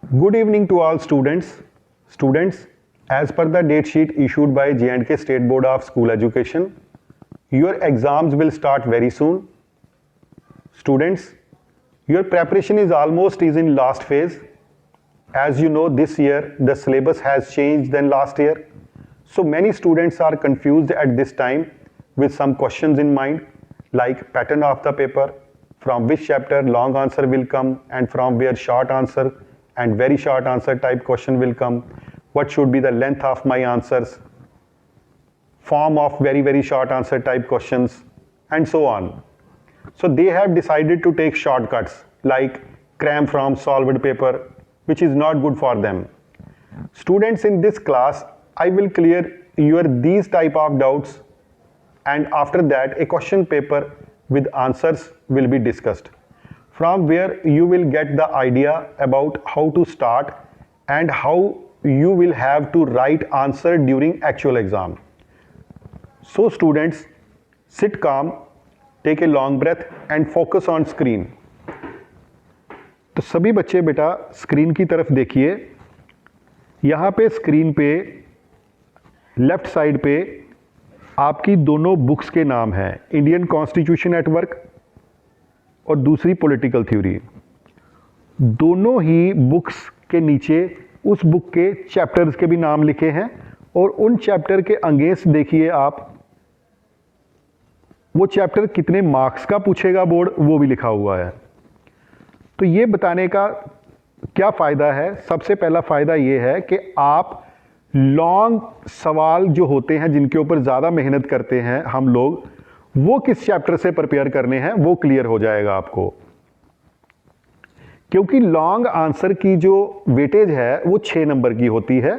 Good evening to all students. Students, as per the date sheet issued by J&K State Board of School Education, your exams will start very soon. Students, your preparation is in last phase. As you know, this year the syllabus has changed than last year. So many students are confused at this time with some questions in mind, like pattern of the paper, from which chapter long answer will come and from where short answer and very short answer type question will come, what should be the length of my answers, form of very short answer type questions, and so on. So they have decided to take shortcuts like cram from solved paper, which is not good for them. Students, in this class, I will clear your these type of doubts, and after that a question paper with answers will be discussed, from where you will get the idea about how to start and how you will have to write answer during actual exam. So students, sit calm, take a long breath and focus on screen. तो सभी बच्चे बेटा screen की तरफ देखिए। यहाँ पे screen पे लेफ्ट साइड पे आपकी दोनों बुक्स के नाम हैं, इंडियन कॉन्स्टिट्यूशन एट वर्क और दूसरी पॉलिटिकल थ्योरी। दोनों ही बुक्स के नीचे उस बुक के चैप्टर्स के भी नाम लिखे हैं और उन चैप्टर के अगेंस्ट देखिए आप वो चैप्टर कितने मार्क्स का पूछेगा बोर्ड, वो भी लिखा हुआ है। तो ये बताने का क्या फ़ायदा है? सबसे पहला फ़ायदा ये है कि आप लॉन्ग सवाल जो होते हैं जिनके ऊपर ज़्यादा मेहनत करते हैं हम लोग, वो किस चैप्टर से प्रिपेयर करने हैं वो क्लियर हो जाएगा आपको। क्योंकि लॉन्ग आंसर की जो वेटेज है वो 6 नंबर की होती है।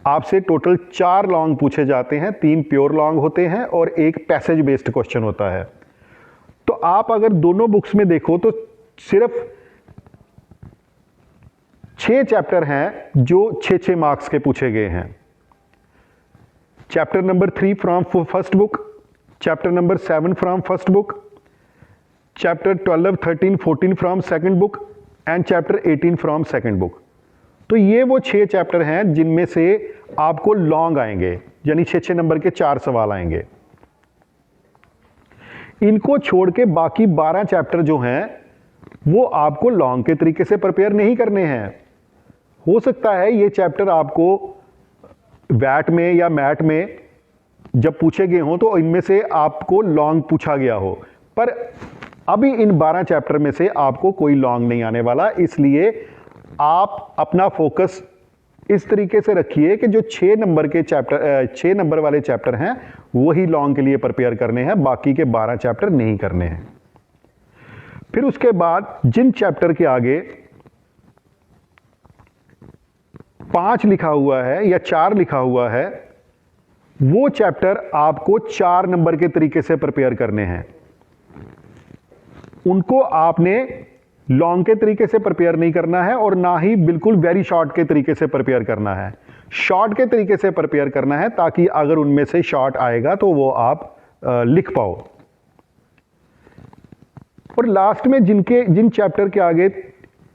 आपसे टोटल 4 लॉन्ग पूछे जाते हैं, 3 प्योर लॉन्ग होते हैं और एक पैसेज बेस्ड क्वेश्चन होता है। तो आप अगर दोनों बुक्स में देखो तो सिर्फ 6 चैप्टर हैं जो 6 मार्क्स के पूछे गए हैं। Chapter number 3 from first book, chapter number 7 from first book, chapter 12, 13, 14 from second book and chapter 18 from second book. तो ये वो 6 चैप्टर हैं जिनमें से आपको लॉन्ग आएंगे, यानी 6 नंबर के 4 सवाल आएंगे। इनको छोड़ के बाकी 12 चैप्टर जो हैं वो आपको लॉन्ग के तरीके से प्रिपेयर नहीं करने हैं। हो सकता है ये चैप्टर आपको वैट में या मैट में जब पूछे गए हों तो इनमें से आपको लॉन्ग पूछा गया हो, पर अभी इन 12 चैप्टर में से आपको कोई लॉन्ग नहीं आने वाला। इसलिए आप अपना फोकस इस तरीके से रखिए कि जो 6 नंबर के चैप्टर 6 नंबर वाले चैप्टर हैं वही लॉन्ग के लिए प्रिपेयर करने हैं, बाकी के 12 चैप्टर नहीं करने हैं। फिर उसके बाद जिन चैप्टर के आगे 5 लिखा हुआ है या 4 लिखा हुआ है वो चैप्टर आपको 4 नंबर के तरीके से प्रिपेयर करने हैं। उनको आपने लॉन्ग के तरीके से प्रिपेयर नहीं करना है और ना ही बिल्कुल वेरी शॉर्ट के तरीके से प्रिपेयर करना है। शॉर्ट के तरीके से प्रिपेयर करना है ताकि अगर उनमें से शॉर्ट आएगा तो वो आप लिख पाओ। और लास्ट में जिन चैप्टर के आगे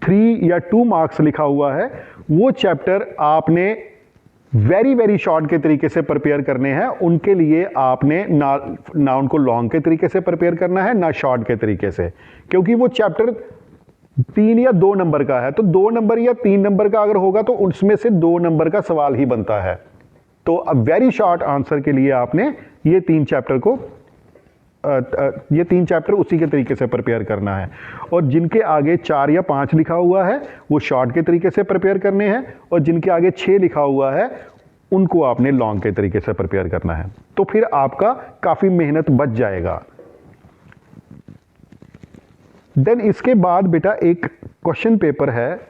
3 या 2 मार्क्स लिखा हुआ है वो चैप्टर आपने वेरी शॉर्ट के तरीके से प्रिपेयर करने हैं। उनके लिए आपने ना उनको लॉन्ग के तरीके से प्रिपेयर करना है ना शॉर्ट के तरीके से, क्योंकि वो चैप्टर 3 या 2 नंबर का है। तो 2 नंबर या 3 नंबर का अगर होगा तो उसमें से 2 नंबर का सवाल ही बनता है। तो अब वेरी शॉर्ट आंसर के लिए आपने ये 3 चैप्टर उसी के तरीके से प्रिपेयर करना है। और जिनके आगे 4 या 5 लिखा हुआ है वो शॉर्ट के तरीके से प्रिपेयर करने हैं और जिनके आगे 6 लिखा हुआ है उनको आपने लॉन्ग के तरीके से प्रिपेयर करना है। तो फिर आपका काफ़ी मेहनत बच जाएगा। देन इसके बाद बेटा एक क्वेश्चन पेपर है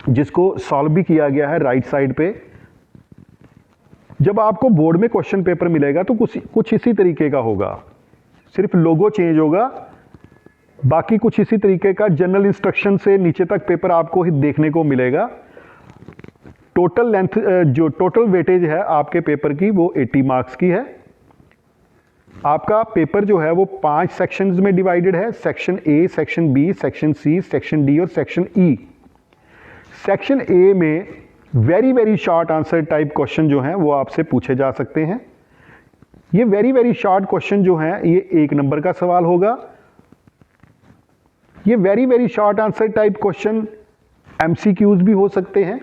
जिसको सॉल्व भी किया गया है राइट साइड पे। जब आपको बोर्ड में क्वेश्चन पेपर मिलेगा तो कुछ इसी तरीके का होगा, सिर्फ लोगो चेंज होगा, बाकी कुछ इसी तरीके का जनरल इंस्ट्रक्शन से नीचे तक पेपर आपको ही देखने को मिलेगा। टोटल लेंथ जो टोटल वेटेज है आपके पेपर की वो 80 मार्क्स की है। आपका पेपर जो है वो 5 सेक्शंस में डिवाइडेड है, section A, section B, section C, section D और सेक्शन ई। सेक्शन ए में very very short answer type question जो हैं वो आपसे पूछे जा सकते हैं। ये वेरी वेरी शॉर्ट क्वेश्चन जो हैं ये 1 नंबर का सवाल होगा। ये very very short answer type question MCQs भी हो सकते हैं,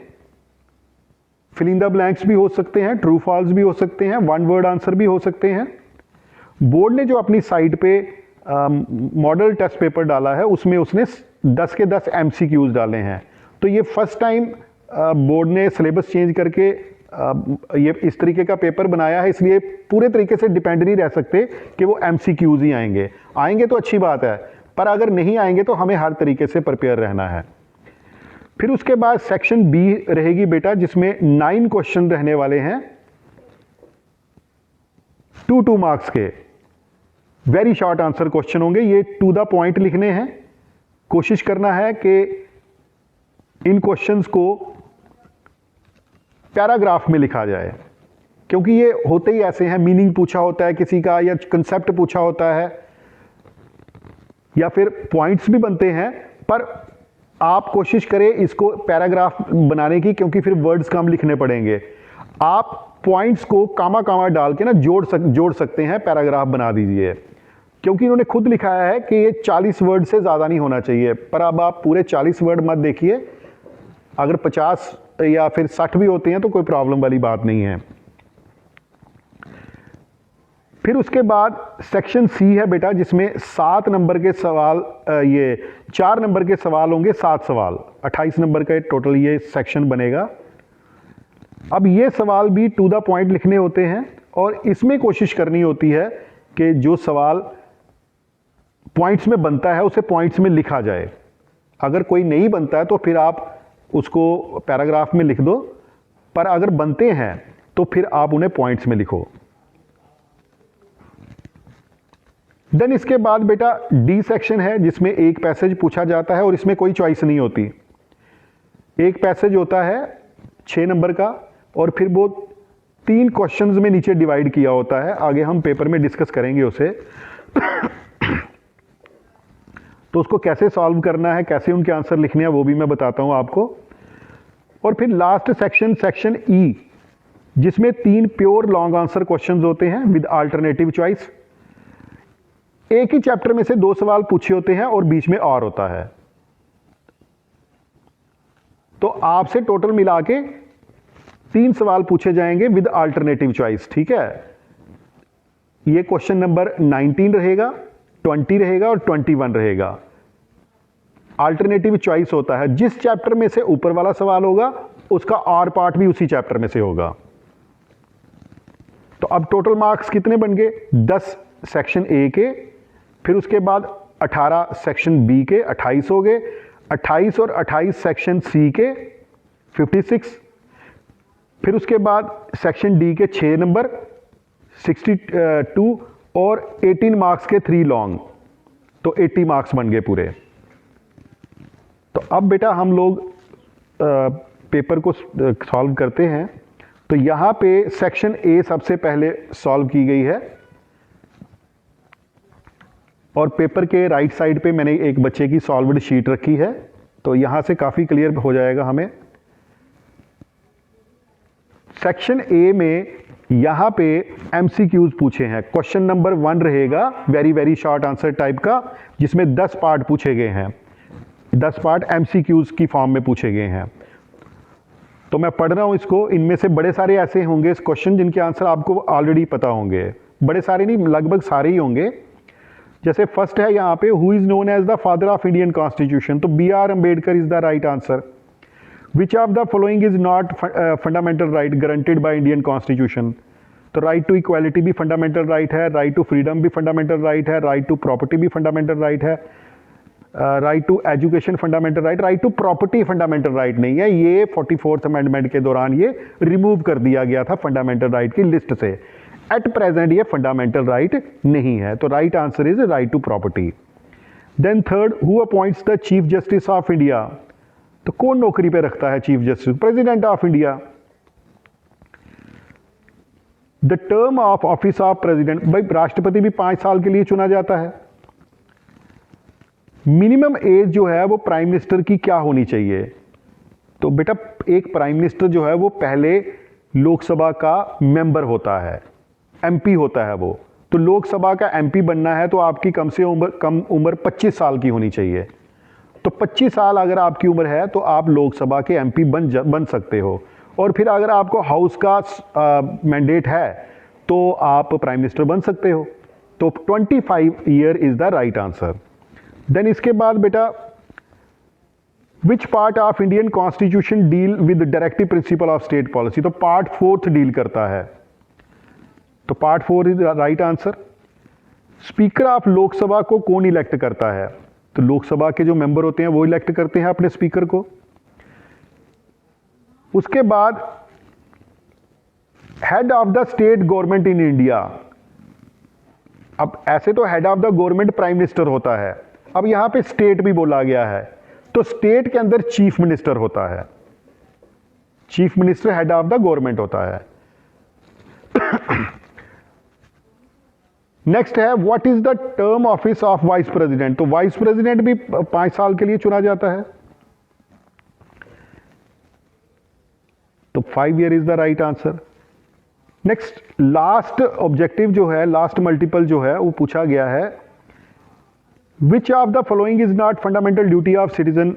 फिल इन द ब्लैंक्स भी हो सकते हैं, ट्रू फॉल्स भी हो सकते हैं, वन वर्ड आंसर भी हो सकते हैं। बोर्ड ने जो अपनी साइट पे मॉडल टेस्ट पेपर डाला है उसमें उसने 10 के 10 एमसीक्यूज डाले हैं। तो ये फर्स्ट टाइम बोर्ड ने सिलेबस चेंज करके ये इस तरीके का पेपर बनाया है, इसलिए पूरे तरीके से डिपेंड नहीं रह सकते कि वो एमसीक्यूज ही आएंगे। आएंगे तो अच्छी बात है, पर अगर नहीं आएंगे तो हमें हर तरीके से प्रिपेयर रहना है। फिर उसके बाद सेक्शन बी रहेगी बेटा, जिसमें 9 क्वेश्चन रहने वाले हैं 2 मार्क्स के। वेरी शॉर्ट आंसर क्वेश्चन होंगे, ये टू द पॉइंट लिखने हैं। कोशिश करना है कि इन क्वेश्चंस को पैराग्राफ में लिखा जाए, क्योंकि ये होते ही ऐसे हैं, मीनिंग पूछा होता है किसी का या कंसेप्ट पूछा होता है या फिर पॉइंट्स भी बनते हैं, पर आप कोशिश करें इसको पैराग्राफ बनाने की, क्योंकि फिर वर्ड्स कम लिखने पड़ेंगे। आप पॉइंट्स को कामा कामा डाल के ना जोड़ सकते हैं, पैराग्राफ बना दीजिए, क्योंकि इन्होंने खुद लिखाया है कि ये 40 वर्ड से ज़्यादा नहीं होना चाहिए। पर अब आप पूरे 40 वर्ड मत देखिए, अगर 50 या फिर 60 भी होते हैं तो कोई प्रॉब्लम वाली बात नहीं है। फिर उसके बाद सेक्शन सी है बेटा, जिसमें 7 नंबर के सवाल, ये 4 नंबर के सवाल होंगे, 7 सवाल, 28 नंबर का टोटल ये सेक्शन बनेगा। अब ये सवाल भी टू द पॉइंट लिखने होते हैं और इसमें कोशिश करनी होती है कि जो सवाल पॉइंट्स में बनता है उसे पॉइंट्स में लिखा जाए। अगर कोई नहीं बनता है तो फिर आप उसको पैराग्राफ में लिख दो, पर अगर बनते हैं तो फिर आप उन्हें पॉइंट्स में लिखो। देन इसके बाद बेटा डी सेक्शन है, जिसमें एक पैसेज पूछा जाता है और इसमें कोई चॉइस नहीं होती। एक पैसेज होता है 6 नंबर का और फिर वो 3 क्वेश्चंस में नीचे डिवाइड किया होता है। आगे हम पेपर में डिस्कस करेंगे उसे। तो उसको कैसे सॉल्व करना है, कैसे उनके आंसर लिखने हैं, वो भी मैं बताता हूं आपको। और फिर लास्ट सेक्शन, सेक्शन ई, जिसमें 3 प्योर लॉन्ग आंसर क्वेश्चंस होते हैं विद अल्टरनेटिव चॉइस। एक ही चैप्टर में से 2 सवाल पूछे होते हैं और बीच में और होता है। तो आपसे टोटल मिला के 3 सवाल पूछे जाएंगे विद अल्टरनेटिव चॉइस, ठीक है। ये क्वेश्चन नंबर 19 रहेगा, 20 रहेगा और 21 रहेगा। अल्टरनेटिव चॉइस होता है, जिस चैप्टर में से ऊपर वाला सवाल होगा उसका और पार्ट भी उसी चैप्टर में से होगा। तो अब टोटल मार्क्स कितने बन गए? 10 सेक्शन ए के, फिर उसके बाद 18 सेक्शन बी के, 28 हो गए। 28 और 28 सेक्शन सी के 56। फिर उसके बाद सेक्शन डी के 6 नंबर 62 और 18 मार्क्स के 3 लॉन्ग, तो 80 मार्क्स बन गए पूरे। तो अब बेटा हम लोग पेपर को सॉल्व करते हैं। तो यहाँ पे सेक्शन ए सबसे पहले सॉल्व की गई है और पेपर के राइट साइड पे मैंने एक बच्चे की सॉल्व्ड शीट रखी है, तो यहाँ से काफ़ी क्लियर हो जाएगा हमें। सेक्शन ए में यहाँ पे एमसीक्यूज पूछे हैं। क्वेश्चन नंबर 1 रहेगा very very short answer type का, जिसमें 10 पार्ट पूछे गए हैं। 10 पार्ट एमसीक्यूज की फॉर्म में पूछे गए हैं। तो मैं पढ़ रहा हूँ इसको। इनमें से बड़े सारे ऐसे होंगे इस क्वेश्चन जिनके आंसर आपको ऑलरेडी पता होंगे, बड़े सारे नहीं, लगभग सारे ही होंगे। जैसे फर्स्ट है यहाँ पे, who is known as the father of Indian constitution, तो B R Ambedkar is the right answer. Which of the following is not fundamental right guaranteed by Indian constitution, तो राइट टू इक्वालिटी भी fundamental right है, right to freedom भी fundamental right है, right to property भी fundamental right है, right to education fundamental right, right to property fundamental right नहीं है। ये 44th अमेंडमेंट के दौरान ये रिमूव कर दिया गया था फंडामेंटल राइट की लिस्ट से। एट प्रेजेंट ये फंडामेंटल राइट नहीं है, तो right answer is right to property. Then third, who appoints the chief justice of India, तो कौन नौकरी पे रखता है chief justice? President of India. The term of office of president, भाई राष्ट्रपति भी 5 साल के लिए चुना जाता है। मिनिमम एज जो है वो प्राइम मिनिस्टर की क्या होनी चाहिए? तो बेटा एक प्राइम मिनिस्टर जो है वो पहले लोकसभा का मेंबर होता है, एमपी होता है वो। तो लोकसभा का एमपी बनना है तो आपकी कम से कम उम्र 25 साल की होनी चाहिए। तो 25 साल अगर आपकी उम्र है तो आप लोकसभा के एमपी बन सकते हो। और फिर अगर आपको हाउस का मैंडेट है तो आप प्राइम मिनिस्टर बन सकते हो। तो 25 year is the right answer. Then इसके बाद बेटा which part of Indian constitution deal with directive principle of state policy, तो पार्ट 4 डील करता है। तो part 4 is right answer. Speaker of Lok Sabha को कौन इलेक्ट करता है, तो लोकसभा के जो मेंबर होते हैं वो इलेक्ट करते हैं अपने स्पीकर को। उसके बाद head of the state government in India, अब ऐसे तो head of the government prime minister होता है, अब यहां पे स्टेट भी बोला गया है, तो स्टेट के अंदर चीफ मिनिस्टर होता है। Chief minister head of the government होता है। नेक्स्ट है what is the term office of vice president, तो वाइस प्रेसिडेंट भी 5 साल के लिए चुना जाता है। तो 5 year is the right answer. Next last objective जो है, लास्ट मल्टीपल जो है वो पूछा गया है विच of the following is not fundamental duty of citizen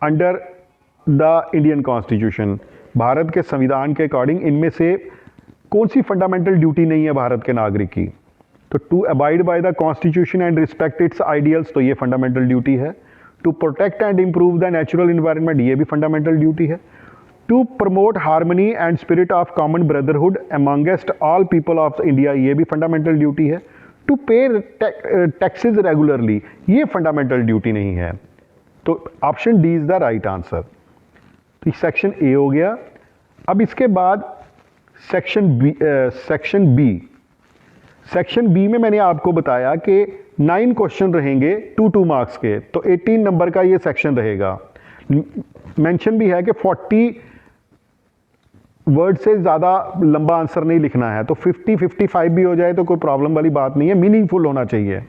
under the Indian constitution, Bharat के संविधान के अकॉर्डिंग इनमें से कौन सी फंडामेंटल ड्यूटी नहीं है भारत के नागरिक की। तो to abide by the constitution and respect its ideals, तो ये फंडामेंटल ड्यूटी है। To protect and improve the natural environment, ये भी फंडामेंटल ड्यूटी है। To promote harmony and spirit of common brotherhood amongst all people of India, ये भी fundamental duty है। To pay taxes regularly, ये फंडामेंटल ड्यूटी नहीं है। तो option D is the right answer. तो सेक्शन ए हो गया। अब इसके बाद सेक्शन बी में मैंने आपको बताया कि 9 क्वेश्चन रहेंगे 2 मार्क्स के, तो 18 नंबर का ये सेक्शन रहेगा। मेंशन भी है कि 40 वर्ड से ज़्यादा लंबा आंसर नहीं लिखना है, तो 50-55 भी हो जाए तो कोई प्रॉब्लम वाली बात नहीं है, मीनिंगफुल होना चाहिए।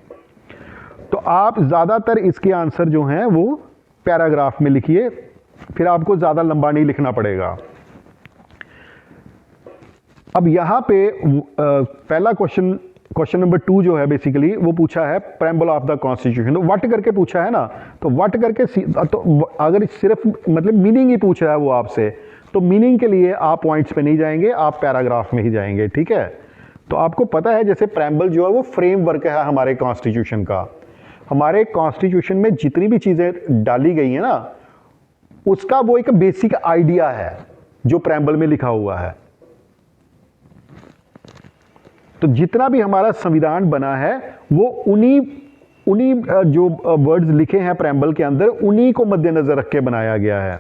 तो आप ज़्यादातर इसके आंसर जो हैं वो पैराग्राफ में लिखिए, फिर आपको ज़्यादा लंबा नहीं लिखना पड़ेगा। अब यहाँ पे पहला क्वेश्चन नंबर 2 जो है बेसिकली वो पूछा है प्रेम्बल ऑफ द कॉन्स्टिट्यूशन, तो वट करके पूछा है ना, तो वट करके तो अगर सिर्फ मतलब मीनिंग ही पूछ रहा है वो आपसे, तो मीनिंग के लिए आप पॉइंट्स पे नहीं जाएंगे, आप पैराग्राफ में ही जाएंगे, ठीक है। तो आपको पता है जैसे प्रेम्बल जो है वो फ्रेमवर्क है हमारे कॉन्स्टिट्यूशन का। हमारे कॉन्स्टिट्यूशन में जितनी भी चीज़ें डाली गई हैं ना, उसका वो एक बेसिक आइडिया है जो प्रेम्बल में लिखा हुआ है। तो जितना भी हमारा संविधान बना है वो उन्हीं जो वर्ड्स लिखे हैं प्रेम्बल के अंदर, उन्हीं को मद्देनजर रख के बनाया गया है।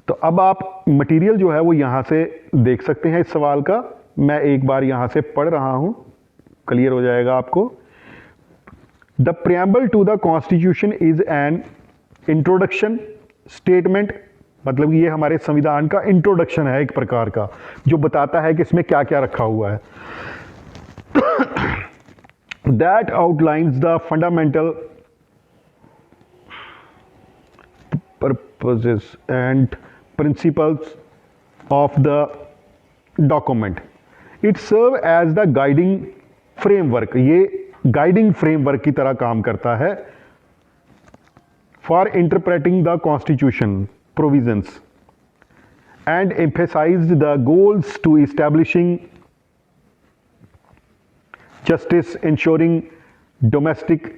तो अब आप मटेरियल जो है वो यहां से देख सकते हैं इस सवाल का, मैं एक बार यहां से पढ़ रहा हूं, क्लियर हो जाएगा आपको। The preamble to the constitution is an introduction statement, मतलब ये हमारे संविधान का इंट्रोडक्शन है एक प्रकार का, जो बताता है कि इसमें क्या क्या रखा हुआ है। That outlines the fundamental purposes and principles of the document. It serve as the guiding framework, ये गाइडिंग फ्रेमवर्क की तरह काम करता है for interpreting the constitution provisions and emphasized the goals to establishing justice, ensuring domestic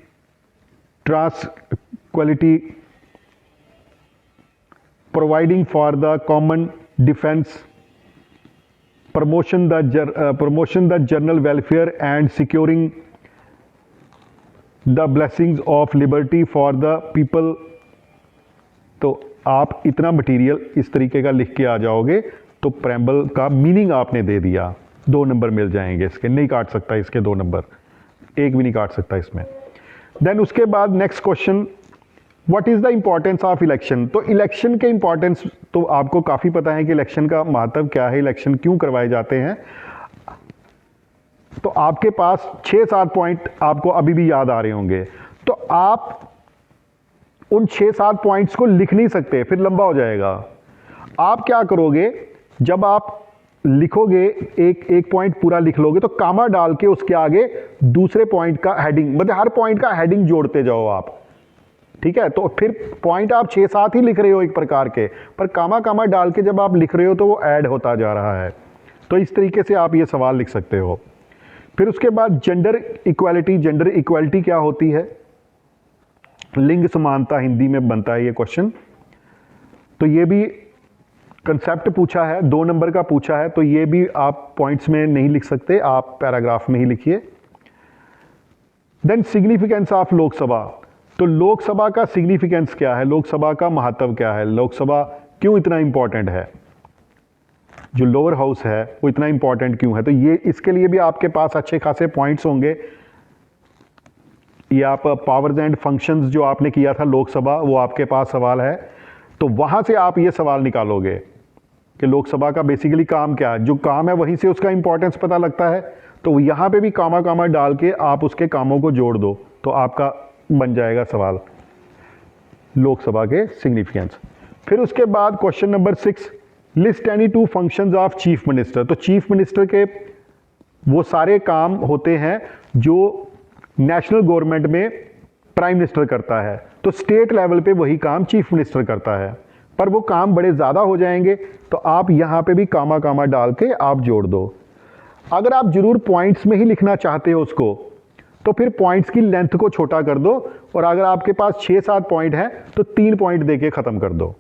tranquility, providing for the common defense, promotion the general welfare and securing the blessings of liberty for the people। तो आप इतना material इस तरीके का लिख के आ जाओगे तो प्रेम्बल का मीनिंग आपने दे दिया, 2 नंबर मिल जाएंगे इसके, नहीं काट सकता इसके 2 नंबर, एक भी नहीं काट सकता इसमें। देन उसके बाद next question, what is the importance of election. तो इलेक्शन के इम्पोर्टेंस तो आपको काफ़ी पता है कि इलेक्शन का महत्व क्या है, इलेक्शन क्यों करवाए जाते हैं। तो आपके पास 6-7 पॉइंट आपको अभी भी याद आ रहे होंगे, तो आप उन 6-7 पॉइंट्स को लिख नहीं सकते, फिर लंबा हो जाएगा। आप क्या करोगे, जब आप लिखोगे एक पॉइंट पूरा लिख लोगे तो कामा डाल के उसके आगे दूसरे पॉइंट का हेडिंग, मतलब हर पॉइंट का हेडिंग जोड़ते जाओ आप, ठीक है। तो फिर पॉइंट आप 6-7 ही लिख रहे हो एक प्रकार के, पर कामा कामा डाल के जब आप लिख रहे हो तो वो ऐड होता जा रहा है। तो इस तरीके से आप ये सवाल लिख सकते हो। फिर उसके बाद जेंडर इक्वालिटी। जेंडर इक्वालिटी क्या होती है? लिंग समानता हिंदी में बनता है ये क्वेश्चन। तो ये भी कंसेप्ट पूछा है, 2 नंबर का पूछा है, तो ये भी आप पॉइंट्स में नहीं लिख सकते, आप पैराग्राफ में ही लिखिए। Then significance of Lok Sabha. तो लोकसभा का सिग्निफिकेंस क्या है, लोकसभा का महत्व क्या है, लोकसभा क्यों इतना इंपॉर्टेंट है, जो लोअर हाउस है वो इतना इंपॉर्टेंट क्यों है। तो ये इसके लिए भी आपके पास अच्छे खासे पॉइंट्स होंगे। ये आप पावर्स एंड फंक्शंस जो आपने किया था लोकसभा, वो आपके पास सवाल है, तो वहां से आप ये सवाल निकालोगे कि लोकसभा का बेसिकली काम क्या है। जो काम है वहीं से उसका इंपॉर्टेंस पता लगता है, तो यहाँ पे भी कामा कामा डाल के आप उसके कामों को जोड़ दो तो आपका बन जाएगा सवाल लोकसभा के सिग्निफिकेंस। फिर उसके बाद question number 6, list any 2 functions of chief minister. तो चीफ मिनिस्टर के वो सारे काम होते हैं जो नेशनल गवर्नमेंट में प्राइम मिनिस्टर करता है, तो स्टेट लेवल पे वही काम चीफ मिनिस्टर करता है, पर वो काम बड़े ज़्यादा हो जाएंगे, तो आप यहाँ पे भी कामा कामा डाल के आप जोड़ दो। अगर आप जरूर पॉइंट्स में ही लिखना चाहते हो उसको, तो फिर पॉइंट्स की लेंथ को छोटा कर दो, और अगर आपके पास 6-7 पॉइंट हैं तो 3 पॉइंट देके ख़त्म कर दो,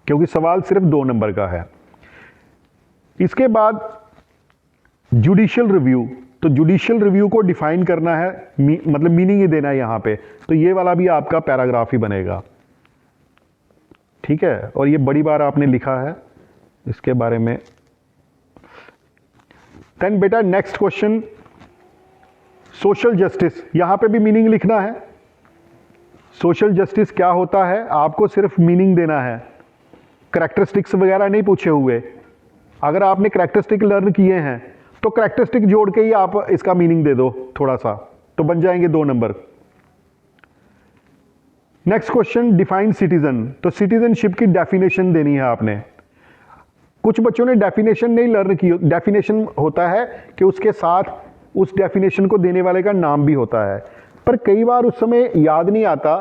क्योंकि सवाल सिर्फ 2 नंबर का है। इसके बाद जुडिशियल रिव्यू। तो जुडिशियल रिव्यू को डिफाइन करना है, मतलब मीनिंग ही देना है यहाँ पे, तो ये वाला भी आपका पैराग्राफ ही बनेगा, ठीक है। और ये बड़ी बार आपने लिखा है इसके बारे में। देन बेटा नेक्स्ट क्वेश्चन, सोशल जस्टिस। यहाँ पे भी मीनिंग लिखना है। सोशल जस्टिस क्या होता है, आपको सिर्फ मीनिंग देना है, करैक्टरिस्टिक्स वगैरह नहीं पूछे हुए। अगर आपने करैक्टरिस्टिक लर्न किए हैं तो करैक्टरिस्टिक जोड़ के ही आप इसका मीनिंग दे दो थोड़ा सा, तो बन जाएंगे 2 number. Next question, define citizen. तो सिटीजनशिप की डेफिनेशन देनी है आपने। कुछ बच्चों ने डेफिनेशन नहीं लर्न की। डेफिनेशन होता है कि उसके साथ उस डेफिनेशन को देने वाले का नाम भी होता है, पर कई बार उस समय याद नहीं आता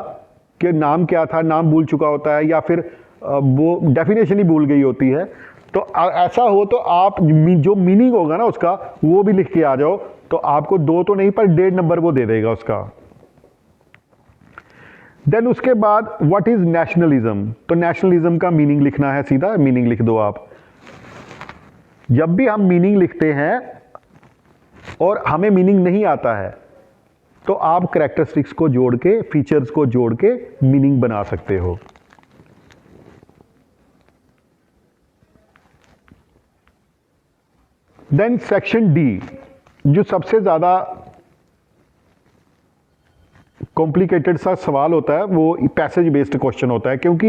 कि नाम क्या था, नाम भूल चुका होता है, या फिर वो डेफिनेशन ही भूल गई होती है। तो ऐसा हो तो आप जो मीनिंग होगा ना उसका वो भी लिख के आ जाओ, तो आपको 2 तो नहीं पर 1.5 नंबर वो दे देगा उसका। देन उसके बाद व्हाट इज नेशनलिज्म। तो नेशनलिज्म का मीनिंग लिखना है, सीधा मीनिंग लिख दो आप। जब भी हम मीनिंग लिखते हैं और हमें मीनिंग नहीं आता है, तो आप करैक्टरिस्टिक्स को जोड़ के, फीचर्स को जोड़ के मीनिंग बना सकते हो। देन सेक्शन डी, जो सबसे ज्यादा कॉम्प्लिकेटेड सा सवाल होता है, वो पैसेज बेस्ड क्वेश्चन होता है, क्योंकि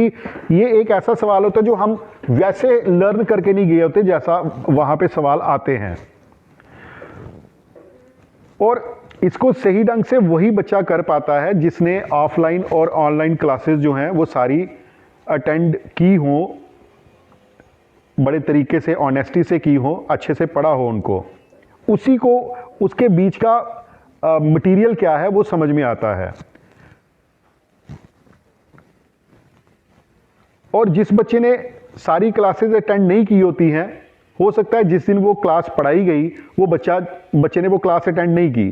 ये एक ऐसा सवाल होता है जो हम वैसे लर्न करके नहीं गए होते जैसा वहां पे सवाल आते हैं, और इसको सही ढंग से वही बच्चा कर पाता है जिसने ऑफलाइन और ऑनलाइन क्लासेस जो हैं वो सारी अटेंड की हो, बड़े तरीके से ऑनेस्टी से की हो, अच्छे से पढ़ा हो उनको, उसी को उसके बीच का मटेरियल क्या है वो समझ में आता है। और जिस बच्चे ने सारी क्लासेस अटेंड नहीं की होती हैं, हो सकता है जिस दिन वो क्लास पढ़ाई गई वो बच्चे ने वो क्लास अटेंड नहीं की,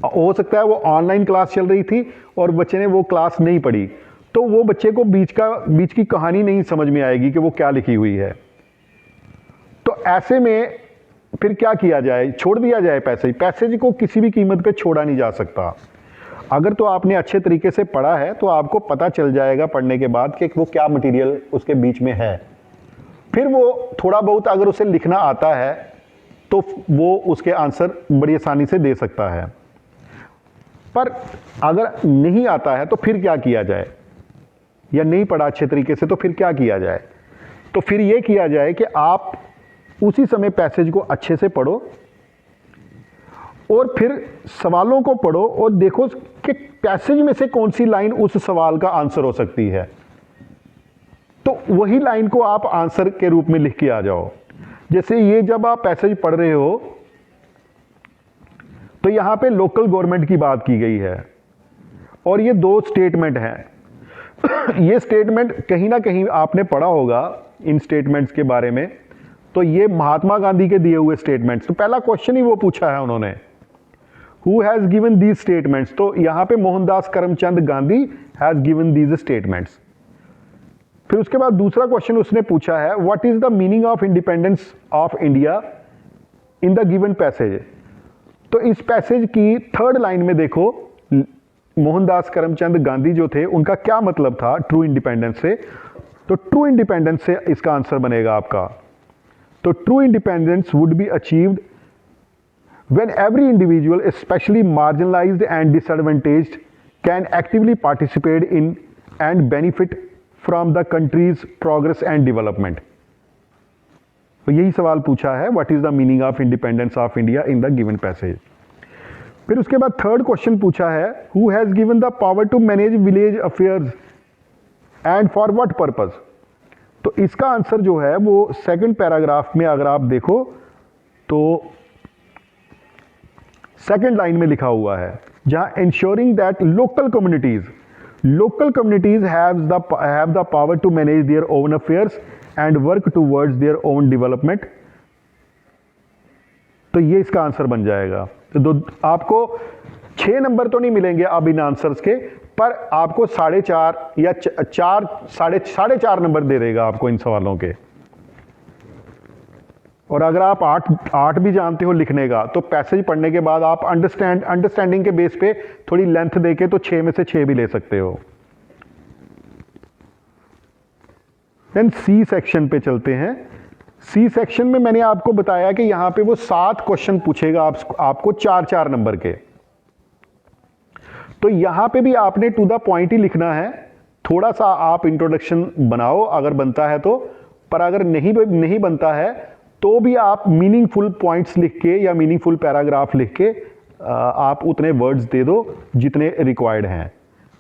हो सकता है वो ऑनलाइन क्लास चल रही थी और बच्चे ने वो क्लास नहीं पढ़ी, तो वो बच्चे को बीच की कहानी नहीं समझ में आएगी कि वो क्या लिखी हुई है। तो ऐसे में फिर क्या किया जाए, छोड़ दिया जाए पैसेज को किसी भी कीमत पे छोड़ा नहीं जा सकता। अगर तो आपने अच्छे तरीके से पढ़ा है तो आपको पता चल जाएगा पढ़ने के बाद कि वो क्या मटेरियल उसके बीच में है। फिर वो थोड़ा बहुत अगर उसे लिखना आता है तो वो उसके आंसर बड़ी आसानी से दे सकता है, पर अगर नहीं आता है तो फिर क्या किया जाए, या नहीं पढ़ा अच्छे तरीके से तो फिर क्या किया जाए। तो फिर ये किया जाए कि आप उसी समय पैसेज को अच्छे से पढ़ो और फिर सवालों को पढ़ो और देखो कि पैसेज में से कौन सी लाइन उस सवाल का आंसर हो सकती है, तो वही लाइन को आप आंसर के रूप में लिख के आ जाओ। जैसे ये जब आप पैसेज पढ़ रहे हो तो यहां पे लोकल गवर्नमेंट की बात की गई है और ये दो स्टेटमेंट हैं। ये स्टेटमेंट कहीं ना कहीं आपने पढ़ा होगा इन स्टेटमेंट्स के बारे में, तो ये महात्मा गांधी के दिए हुए स्टेटमेंट्स, तो पहला क्वेश्चन ही वो पूछा है उन्होंने, who has given these statements, तो यहां पे Mohandas Karamchand Gandhi has given these statements. फिर उसके बाद दूसरा क्वेश्चन उसने पूछा है, what is the meaning of independence of India in the given passage. तो इस पैसेज की थर्ड लाइन में देखो मोहनदास करमचंद गांधी जो थे उनका क्या मतलब था ट्रू इंडिपेंडेंस से, तो ट्रू इंडिपेंडेंस से इसका आंसर बनेगा आपका। तो true independence would be achieved when every individual, especially marginalized and disadvantaged, can actively participate in and benefit from the country's progress and development। तो यही सवाल पूछा है, what is the meaning of independence of India in the given passage. फिर उसके बाद third question पूछा है, who has given the power to manage village affairs and for what purpose. तो इसका आंसर जो है वो सेकंड पैराग्राफ में अगर आप देखो तो सेकंड लाइन में लिखा हुआ है, जहां ensuring that local communities have the power to manage their own affairs and work towards their own development. तो ये इसका आंसर बन जाएगा। तो आपको 6 नंबर तो नहीं मिलेंगे अब इन आंसर्स के, पर आपको 4.5 या 4.5 नंबर दे देगा आपको इन सवालों के। और अगर आप 8 भी जानते हो लिखने का, तो पैसेज पढ़ने के बाद आप अंडरस्टैंडिंग के बेस पे थोड़ी लेंथ देके तो 6 में से 6 भी ले सकते हो। देन सी सेक्शन पे चलते हैं। सी सेक्शन में मैंने आपको बताया कि यहां पे वो 7 क्वेश्चन पूछेगा आपको 4-4 नंबर के। तो यहां पे भी आपने टू द पॉइंट ही लिखना है, थोड़ा सा आप इंट्रोडक्शन बनाओ अगर बनता है तो, पर अगर नहीं बनता है तो भी आप मीनिंगफुल पॉइंट्स लिख के या मीनिंगफुल पैराग्राफ लिख के आप उतने वर्ड्स दे दो जितने रिक्वायर्ड हैं।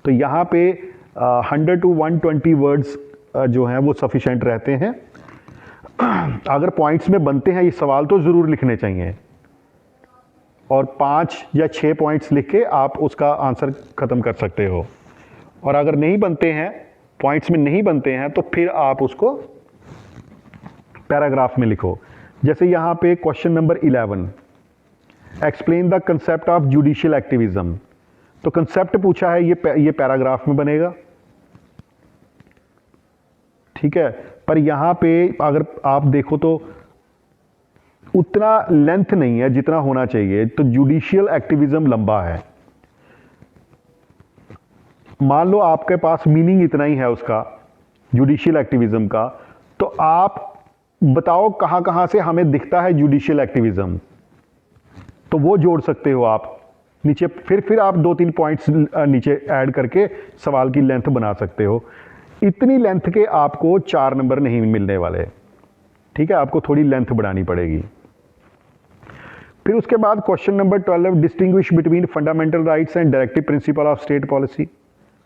तो यहाँ पे 100 to 120 वर्ड्स जो हैं वो सफिशेंट रहते हैं। अगर पॉइंट्स में बनते हैं ये सवाल तो ज़रूर लिखने चाहिए, और 5 या 6 पॉइंट्स लिख के आप उसका आंसर ख़त्म कर सकते हो। और अगर नहीं बनते हैं, पॉइंट्स में नहीं बनते हैं, तो फिर आप उसको पैराग्राफ में लिखो। जैसे यहाँ पे question number 11, explain the concept of judicial activism. तो कंसेप्ट पूछा है, ये पैराग्राफ में बनेगा, ठीक है। पर यहाँ पे अगर आप देखो तो उतना लेंथ नहीं है जितना होना चाहिए, तो जुडिशियल एक्टिविज्म लंबा है। मान लो आपके पास मीनिंग इतना ही है उसका जुडिशियल एक्टिविज्म का, तो आप बताओ कहां कहां से हमें दिखता है जुडिशियल एक्टिविज्म, तो वो जोड़ सकते हो आप नीचे। फिर आप 2-3 पॉइंट्स नीचे ऐड करके सवाल की लेंथ बना सकते हो। इतनी लेंथ के आपको 4 नंबर नहीं मिलने वाले, ठीक है, आपको थोड़ी लेंथ बढ़ानी पड़ेगी। फिर उसके बाद question number 12, distinguish between fundamental rights and directive principle of state policy.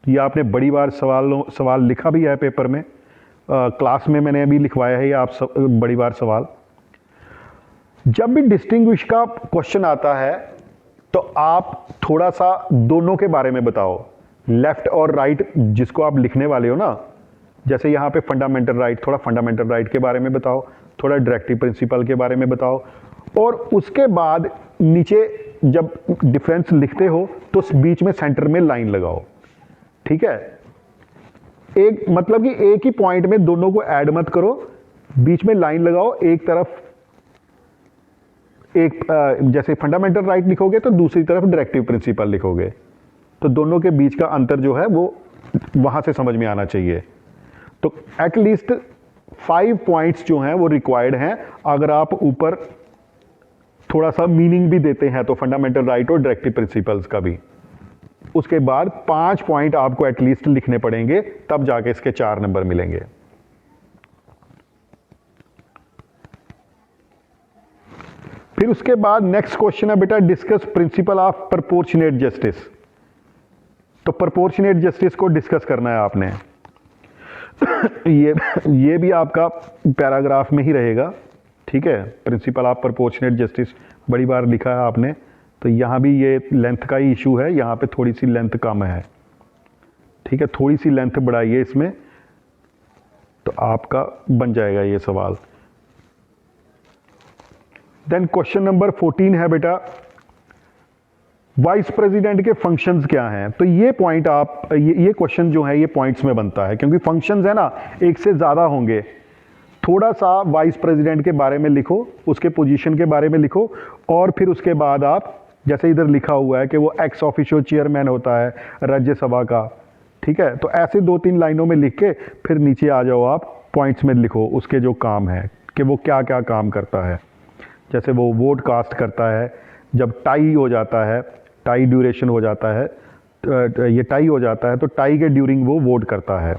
ये आपने बड़ी बार सवाल लिखा भी है पेपर में, क्लास में मैंने अभी लिखवाया है ये आप बड़ी बार सवाल। जब भी डिस्टिंग्विश का क्वेश्चन आता है तो आप थोड़ा सा दोनों के बारे में बताओ, लेफ्ट और राइट जिसको आप लिखने वाले हो ना। जैसे यहाँ पे फंडामेंटल राइट, थोड़ा फंडामेंटल राइट के बारे में बताओ, थोड़ा डायरेक्टिव प्रिंसिपल के बारे में बताओ, और उसके बाद नीचे जब डिफरेंस लिखते हो तो बीच में सेंटर में लाइन लगाओ, ठीक है। एक मतलब कि एक ही पॉइंट में दोनों को ऐड मत करो, बीच में लाइन लगाओ। एक तरफ जैसे फंडामेंटल राइट लिखोगे तो दूसरी तरफ डायरेक्टिव प्रिंसिपल लिखोगे, तो दोनों के बीच का अंतर जो है वो वहां से समझ में आना चाहिए। तो एटलीस्ट 5 पॉइंट्स जो हैं वो रिक्वायर्ड हैं। अगर आप ऊपर थोड़ा सा मीनिंग भी देते हैं तो फंडामेंटल राइट और डायरेक्टिव प्रिंसिपल्स का भी, उसके बाद 5 पॉइंट आपको एटलीस्ट लिखने पड़ेंगे, तब जाके इसके 4 नंबर मिलेंगे। फिर उसके बाद नेक्स्ट क्वेश्चन है बेटा, discuss principle of proportionate justice. तो प्रोपोर्शनेट जस्टिस को डिस्कस करना है आपने। ये भी आपका पैराग्राफ में ही रहेगा, ठीक है। प्रिंसिपल ऑफ प्रोपोर्शनेट जस्टिस बड़ी बार लिखा है आपने, तो यहाँ भी ये लेंथ का ही इशू है, यहाँ पे थोड़ी सी लेंथ कम है, ठीक है। थोड़ी सी लेंथ बढ़ाइए इसमें, तो आपका बन जाएगा ये सवाल। देन क्वेश्चन नंबर 14 है बेटा, वाइस प्रेसिडेंट के फंक्शंस क्या हैं। तो ये पॉइंट आप ये क्वेश्चन जो है ये पॉइंट्स में बनता है, क्योंकि फंक्शंस है ना एक से ज़्यादा होंगे। थोड़ा सा वाइस प्रेसिडेंट के बारे में लिखो, उसके पोजीशन के बारे में लिखो, और फिर उसके बाद आप, जैसे इधर लिखा हुआ है कि वो एक्स ऑफिशियो चेयरमैन होता है राज्यसभा का, ठीक है। तो ऐसे 2-3 लाइनों में लिख के फिर नीचे आ जाओ, आप पॉइंट्स में लिखो उसके जो काम है कि वो क्या क्या काम करता है। जैसे वो वोट कास्ट करता है, जब टाई हो जाता है, टाई ड्यूरेशन हो जाता है, ये टाई हो जाता है तो टाई के ड्यूरिंग वो वोट करता है।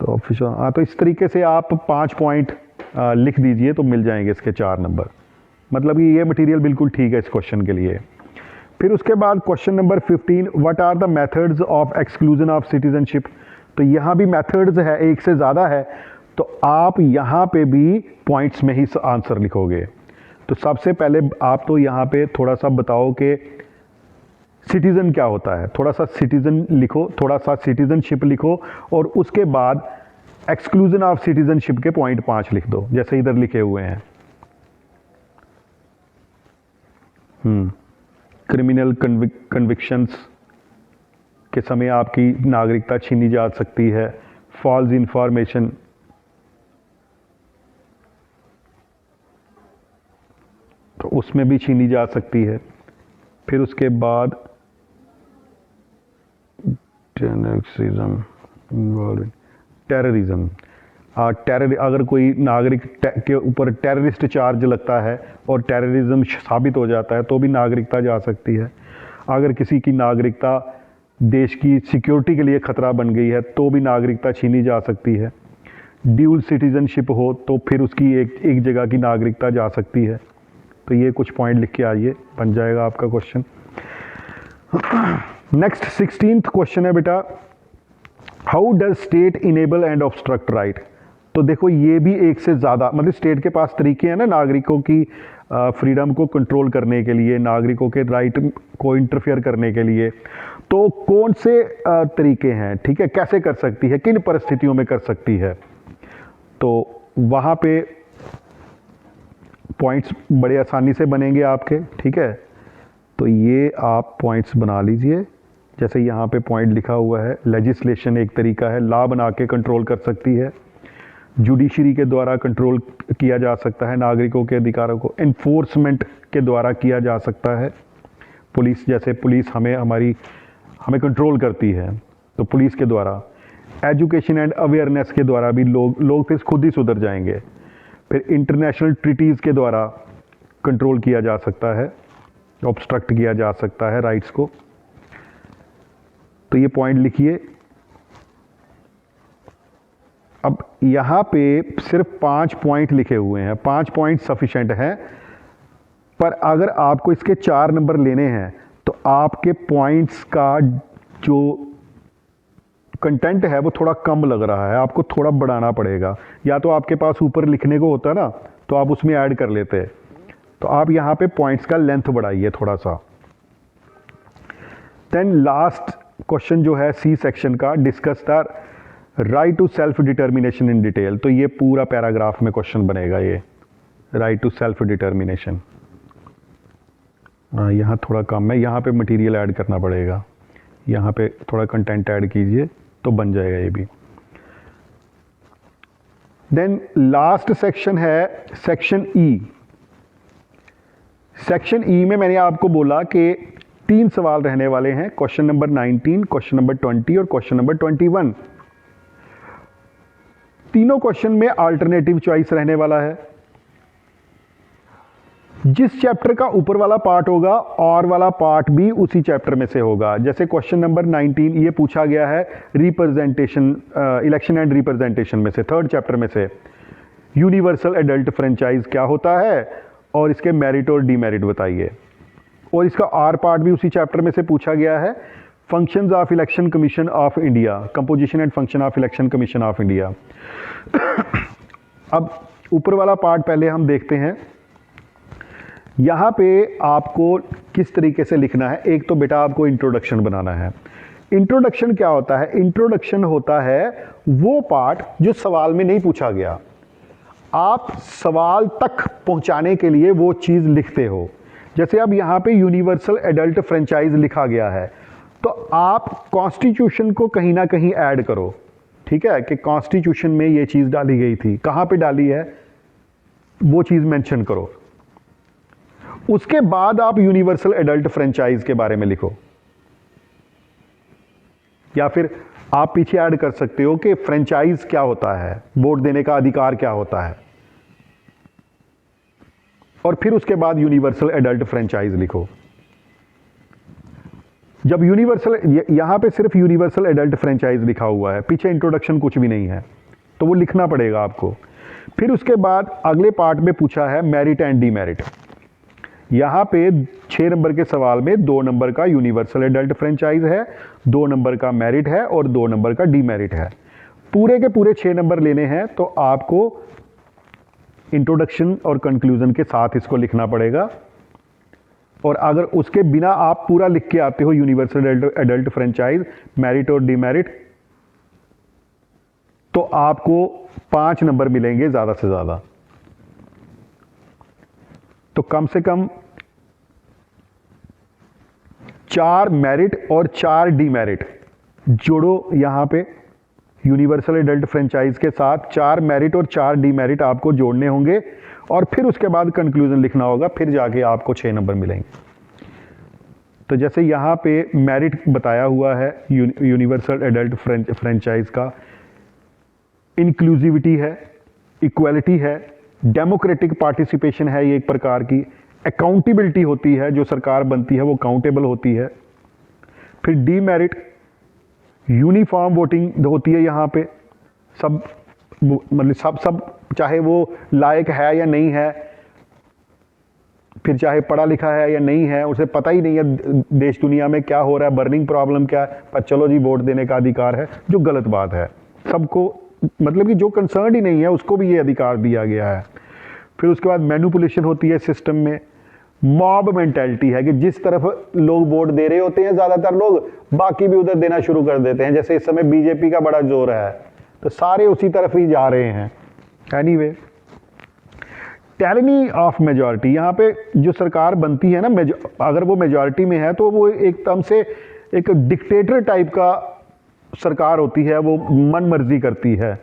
तो ऑफिशियल, हाँ, तो इस तरीके से आप 5 पॉइंट लिख दीजिए तो मिल जाएंगे इसके 4 नंबर। मतलब कि ये मटेरियल बिल्कुल ठीक है इस क्वेश्चन के लिए। फिर उसके बाद question number 15, what are the methods of exclusion of citizenship. तो यहाँ भी मेथड्स है, एक से ज़्यादा है, तो आप यहाँ पे भी पॉइंट्स में ही आंसर लिखोगे। तो सबसे पहले आप तो यहाँ पे थोड़ा सा बताओ कि सिटीज़न क्या होता है, थोड़ा सा सिटीज़न लिखो, थोड़ा सा सिटीज़नशिप लिखो, और उसके बाद एक्सक्लूजन ऑफ सिटीज़नशिप के पॉइंट 5 लिख दो, जैसे इधर लिखे हुए हैं। क्रिमिनल कन्विक्शंस के समय आपकी नागरिकता छीनी जा सकती है। फॉल्स इंफॉर्मेशन, तो उसमें भी छीनी जा सकती है। फिर उसके बाद टेररिज्म, अगर कोई नागरिक के ऊपर टेररिस्ट चार्ज लगता है और टेररिज्म साबित हो जाता है तो भी नागरिकता जा सकती है। अगर किसी की नागरिकता देश की सिक्योरिटी के लिए खतरा बन गई है तो भी नागरिकता छीनी जा सकती है। ड्यूल सिटीजनशिप हो तो फिर उसकी एक जगह की नागरिकता जा सकती है। तो ये कुछ पॉइंट लिख के आइए, बन जाएगा आपका क्वेश्चन। नेक्स्ट 16th क्वेश्चन है बेटा, how does state enable and obstruct right. तो देखो ये भी एक से ज़्यादा, मतलब स्टेट के पास तरीके हैं ना नागरिकों की फ्रीडम को कंट्रोल करने के लिए, नागरिकों के राइट को इंटरफेयर करने के लिए। तो कौन से तरीके हैं, ठीक है, कैसे कर सकती है, किन परिस्थितियों में कर सकती है। तो वहाँ पे पॉइंट्स बड़े आसानी से बनेंगे आपके, ठीक है। तो ये आप पॉइंट्स बना लीजिए, जैसे यहाँ पे पॉइंट लिखा हुआ है। लेजिस्लेशन एक तरीका है, लॉ बना के कंट्रोल कर सकती है। जुडिशरी के द्वारा कंट्रोल किया जा सकता है नागरिकों के अधिकारों को। इन्फोर्समेंट के द्वारा किया जा सकता है। पुलिस, जैसे पुलिस हमें कंट्रोल करती है, तो पुलिस के द्वारा। एजुकेशन एंड अवेयरनेस के द्वारा भी लोग फिर खुद ही सुधर जाएंगे। फिर इंटरनेशनल ट्रीटीज़ के द्वारा कंट्रोल किया जा सकता है, ऑब्स्ट्रक्ट किया जा सकता है राइट्स को। तो ये पॉइंट लिखिए। अब यहाँ पे सिर्फ 5 पॉइंट लिखे हुए हैं, 5 पॉइंट सफिशेंट हैं, पर अगर आपको इसके 4 नंबर लेने हैं तो आपके पॉइंट्स का जो कंटेंट है वो थोड़ा कम लग रहा है, आपको थोड़ा बढ़ाना पड़ेगा। या तो आपके पास ऊपर लिखने को होता है ना, तो आप उसमें ऐड कर लेते हैं। तो आप यहाँ पे पॉइंट्स का लेंथ बढ़ाइए थोड़ा सा। देन लास्ट क्वेश्चन जो है सी सेक्शन का, discuss the right to self determination in detail. तो ये पूरा पैराग्राफ में क्वेश्चन बनेगा, ये राइट टू सेल्फ डिटर्मिनेशन। यहाँ थोड़ा कम है, यहाँ पे मटेरियल ऐड करना पड़ेगा, यहाँ पे थोड़ा कंटेंट ऐड कीजिए तो बन जाएगा ये भी। देन लास्ट सेक्शन है सेक्शन ई। सेक्शन ई में मैंने आपको बोला कि 3 सवाल रहने वाले हैं, क्वेश्चन नंबर 19, क्वेश्चन नंबर 20 और क्वेश्चन नंबर 21। तीनों क्वेश्चन में अल्टरनेटिव चॉइस रहने वाला है। जिस चैप्टर का ऊपर वाला पार्ट होगा और वाला पार्ट भी उसी चैप्टर में से होगा। जैसे क्वेश्चन नंबर 19 ये पूछा गया है रिप्रेजेंटेशन, इलेक्शन एंड रिप्रेजेंटेशन में से, 3rd चैप्टर में से। यूनिवर्सल एडल्ट फ्रेंचाइज क्या होता है और इसके मेरिट और डीमेरिट बताइए। और इसका आर पार्ट भी उसी चैप्टर में से पूछा गया है, functions of election commission of India, composition and function of election commission of India. अब ऊपर वाला पार्ट पहले हम देखते हैं। यहाँ पे आपको किस तरीके से लिखना है। एक तो बेटा आपको इंट्रोडक्शन बनाना है। इंट्रोडक्शन क्या होता है? इंट्रोडक्शन होता है वो पार्ट जो सवाल में नहीं पूछा गया, आप सवाल तक पहुंचाने के लिए वो चीज़ लिखते हो। जैसे अब यहाँ पे यूनिवर्सल एडल्ट फ्रेंचाइज लिखा गया है, तो आप कॉन्स्टिट्यूशन को कहीं ना कहीं ऐड करो, ठीक है, कि कॉन्स्टिट्यूशन में ये चीज़ डाली गई थी, कहाँ पे डाली है वो चीज़ मेंशन करो। उसके बाद आप यूनिवर्सल एडल्ट फ्रेंचाइज के बारे में लिखो, या फिर आप पीछे ऐड कर सकते हो कि फ्रेंचाइज क्या होता है, वोट देने का अधिकार क्या होता है, और फिर उसके बाद यूनिवर्सल एडल्ट फ्रेंचाइज लिखो। जब यूनिवर्सल, यहां पे सिर्फ यूनिवर्सल एडल्ट फ्रेंचाइज लिखा हुआ है, पीछे इंट्रोडक्शन कुछ भी नहीं है, तो वो लिखना पड़ेगा आपको। फिर उसके बाद अगले पार्ट में पूछा है मेरिट एंड डीमेरिट। यहां पे 6 नंबर के सवाल में 2 नंबर का यूनिवर्सल एडल्ट फ्रेंचाइज है, 2 नंबर का मेरिट है और 2 नंबर का डीमेरिट है। पूरे के पूरे 6 नंबर लेने हैं तो आपको इंट्रोडक्शन और कंक्लूजन के साथ इसको लिखना पड़ेगा। और अगर उसके बिना आप पूरा लिख के आते हो यूनिवर्सल एडल्ट फ्रेंचाइज, मेरिट और डीमेरिट, तो आपको 5 नंबर मिलेंगे ज़्यादा से ज़्यादा। तो कम से कम 4 मेरिट और 4 डीमेरिट जोड़ो यहां पे। यूनिवर्सल एडल्ट फ्रेंचाइज के साथ 4 मेरिट और 4 डीमेरिट आपको जोड़ने होंगे, और फिर उसके बाद कंक्लूजन लिखना होगा, फिर जाके आपको 6 नंबर मिलेंगे। तो जैसे यहाँ पे मेरिट बताया हुआ है यूनिवर्सल एडल्ट फ्रेंचाइज का, इंक्लूसिविटी है, इक्वलिटी है, डेमोक्रेटिक पार्टिसिपेशन है ये एक प्रकार की, अकाउंटेबिलिटी होती है, जो सरकार बनती है वो अकाउंटेबल होती है। फिर डीमेरिट, यूनिफॉर्म वोटिंग होती है यहाँ पे, सब मतलब सब चाहे वो लायक है या नहीं है, फिर चाहे पढ़ा लिखा है या नहीं है, उसे पता ही नहीं है देश दुनिया में क्या हो रहा है, बर्निंग प्रॉब्लम क्या है, पर चलो जी वोट देने का अधिकार है, जो गलत बात है। सबको मतलब कि जो कंसर्न ही नहीं है उसको भी ये अधिकार दिया गया है। फिर उसके बाद मैनिपुलेशन होती है सिस्टम में, मॉब मेंटालिटी है कि जिस तरफ लोग वोट दे रहे होते हैं ज़्यादातर लोग, बाकी भी उधर देना शुरू कर देते हैं। जैसे इस समय बीजेपी का बड़ा जोर है तो सारे उसी तरफ ही जा रहे हैं। एनीवे, टायरनी ऑफ मेजॉरिटी, यहाँ पे जो सरकार बनती है ना, अगर वो मेजॉरिटी में है तो वो एकदम से एक डिक्टेटर टाइप का सरकार होती है, वो मन मर्जी करती है,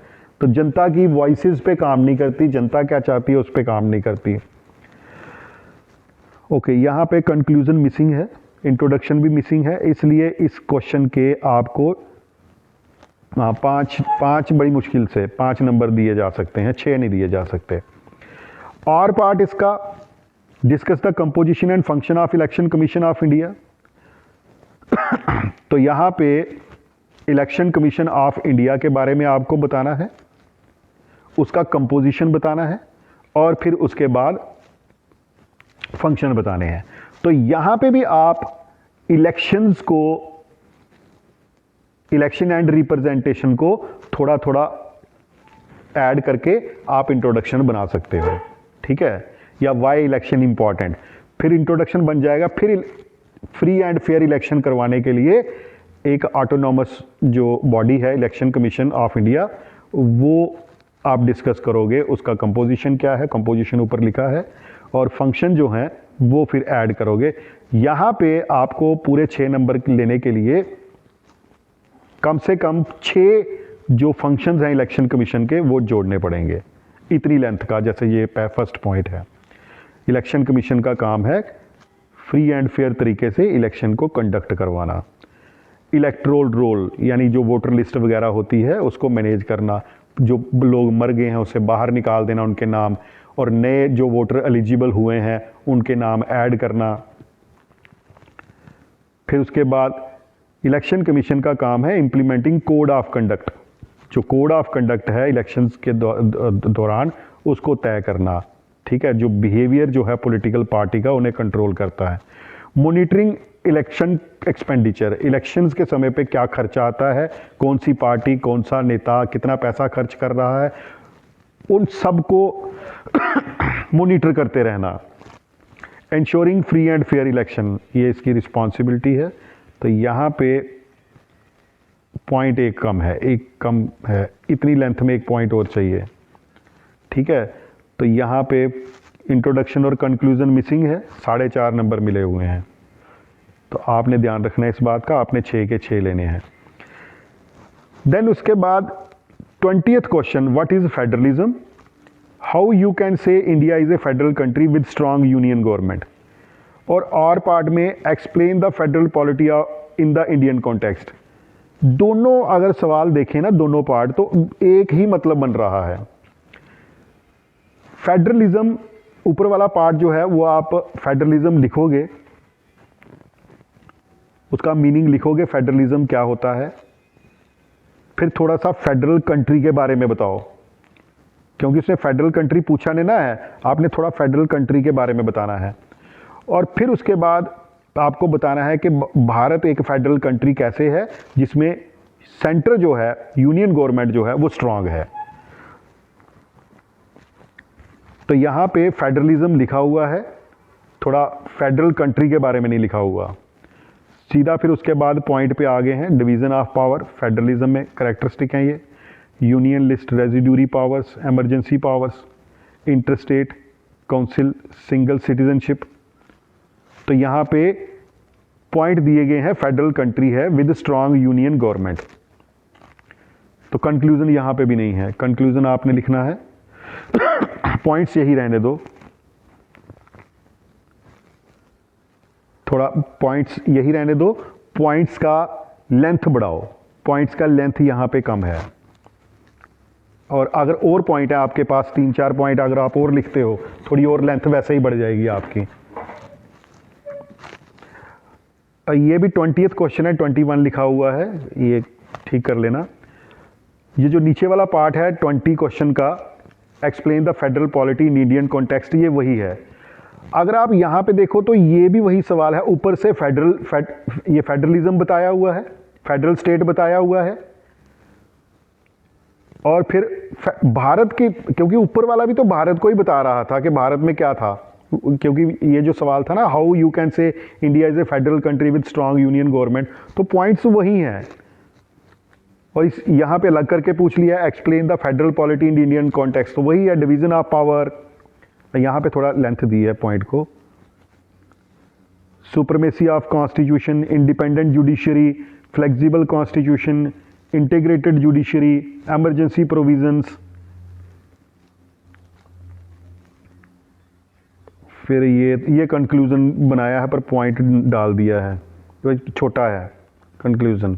तो जनता की वॉइसेस पे काम नहीं करती, जनता क्या चाहती है उस पे काम नहीं करती। ओके, यहाँ पे कंक्लूजन मिसिंग है, इंट्रोडक्शन भी मिसिंग है, इसलिए इस क्वेश्चन के आपको 5 बड़ी मुश्किल से 5 नंबर दिए जा सकते हैं, 6 नहीं दिए जा सकते। और पार्ट इसका, discuss the composition and function of election commission of India. तो यहाँ पे इलेक्शन कमीशन ऑफ इंडिया के बारे में आपको बताना है, उसका कंपोजिशन बताना है, और फिर उसके बाद फंक्शन बताने हैं। तो यहाँ पे भी आप इलेक्शंस को, इलेक्शन एंड रिप्रेजेंटेशन को थोड़ा थोड़ा ऐड करके आप इंट्रोडक्शन बना सकते हो, ठीक है, या वाई इलेक्शन इंपॉर्टेंट, फिर इंट्रोडक्शन बन जाएगा। फिर फ्री एंड फेयर इलेक्शन करवाने के लिए एक ऑटोनॉमस जो बॉडी है इलेक्शन कमीशन ऑफ इंडिया, वो आप डिस्कस करोगे, उसका कंपोजिशन क्या है, कंपोजिशन ऊपर लिखा है, और फंक्शन जो हैं वो फिर ऐड करोगे। यहाँ पे आपको पूरे 6 नंबर लेने के लिए कम से कम 6 जो फंक्शंस हैं इलेक्शन कमीशन के वो जोड़ने पड़ेंगे, इतनी लेंथ का। जैसे ये फर्स्ट पॉइंट है, इलेक्शन कमीशन का काम है फ्री एंड फेयर तरीके से इलेक्शन को कंडक्ट करवाना। इलेक्ट्रोल रोल यानी जो वोटर लिस्ट वगैरह होती है उसको मैनेज करना, जो लोग मर गए हैं उसे बाहर निकाल देना उनके नाम, और नए जो वोटर एलिजिबल हुए हैं उनके नाम ऐड करना। फिर उसके बाद इलेक्शन कमीशन का काम है इम्प्लीमेंटिंग कोड ऑफ कंडक्ट। जो कोड ऑफ कंडक्ट है इलेक्शंस के दौरान उसको तय करना, ठीक है, जो बिहेवियर जो है पॉलिटिकल पार्टी का उन्हें कंट्रोल करता है। मॉनिटरिंग इलेक्शन एक्सपेंडिचर, इलेक्शंस के समय पे क्या खर्चा आता है, कौन सी पार्टी, कौन सा नेता कितना पैसा खर्च कर रहा है, उन सब को मॉनिटर करते रहना। Ensuring free and fair election, ये इसकी रिस्पॉन्सिबिलिटी है। तो यहाँ पे पॉइंट एक कम है, इतनी लेंथ में एक पॉइंट और चाहिए, ठीक है। तो यहाँ पे इंट्रोडक्शन और कंक्लूजन मिसिंग है, 4.5 नंबर मिले हुए हैं। तो आपने ध्यान रखना है इस बात का, आपने 6 के 6 लेने हैं। देन उसके बाद 20th question, what is federalism, how you can say India is a federal country with strong union government. और पार्ट में explain the federal polity in the Indian context. दोनों अगर सवाल देखें ना, दोनों पार्ट, तो एक ही मतलब बन रहा है। फेडरलिज्म ऊपर वाला पार्ट जो है वो आप फेडरलिज्म लिखोगे, उसका मीनिंग लिखोगे, फेडरलिज्म क्या होता है, फिर थोड़ा सा फेडरल कंट्री के बारे में बताओ, क्योंकि उसने फेडरल कंट्री पूछा नहीं ना है, आपने थोड़ा फेडरल कंट्री के बारे में बताना है। और फिर उसके बाद आपको बताना है कि भारत एक फेडरल कंट्री कैसे है जिसमें सेंटर जो है, यूनियन गवर्नमेंट जो है वो स्ट्रांग है। तो यहाँ पे फेडरलिज्म लिखा हुआ है, थोड़ा फेडरल कंट्री के बारे में नहीं लिखा हुआ। सीधा फिर उसके बाद पॉइंट पे आगे हैं, डिवीज़न ऑफ पावर, फेडरलिज्म में करेक्टरिस्टिक हैं ये, union list residuary powers, emergency powers, interstate council, single citizenship. तो यहाँ पे पॉइंट दिए गए हैं, फेडरल कंट्री है विद स्ट्रांग यूनियन गवर्नमेंट। तो कंक्लूजन यहाँ पे भी नहीं है, कंक्लूजन आपने लिखना है, पॉइंट्स यही रहने दो, थोड़ा पॉइंट्स यही रहने दो, पॉइंट्स का लेंथ बढ़ाओ, पॉइंट्स का लेंथ यहाँ पे कम है। और अगर और पॉइंट है आपके पास, 3-4 पॉइंट अगर आप और लिखते हो, थोड़ी और लेंथ वैसे ही बढ़ जाएगी आपकी। ये भी 20th क्वेश्चन है, 21 लिखा हुआ है, ये ठीक कर लेना। ये जो नीचे वाला पार्ट है 20 क्वेश्चन का, explain the federal polity in Indian context, ये वही है। अगर आप यहाँ पे देखो तो ये भी वही सवाल है, ऊपर से ये फेडरलिज्म बताया हुआ है, फेडरल स्टेट बताया हुआ है, और फिर भारत की, क्योंकि ऊपर वाला भी तो भारत को ही बता रहा था कि भारत में क्या था, क्योंकि ये जो सवाल था ना, how you can say India is a federal country with strong union government, तो पॉइंट्स वही हैं। और इस यहाँ पे लग करके पूछ लिया, explain the federal polity in Indian context, तो वही है, डिवीजन ऑफ पावर। यहाँ पे थोड़ा लेंथ दी है पॉइंट को, supremacy of constitution, independent judiciary, flexible constitution, integrated judiciary, emergency provisions. फिर ये कंक्लूजन बनाया है पर पॉइंट डाल दिया है, तो छोटा है conclusion.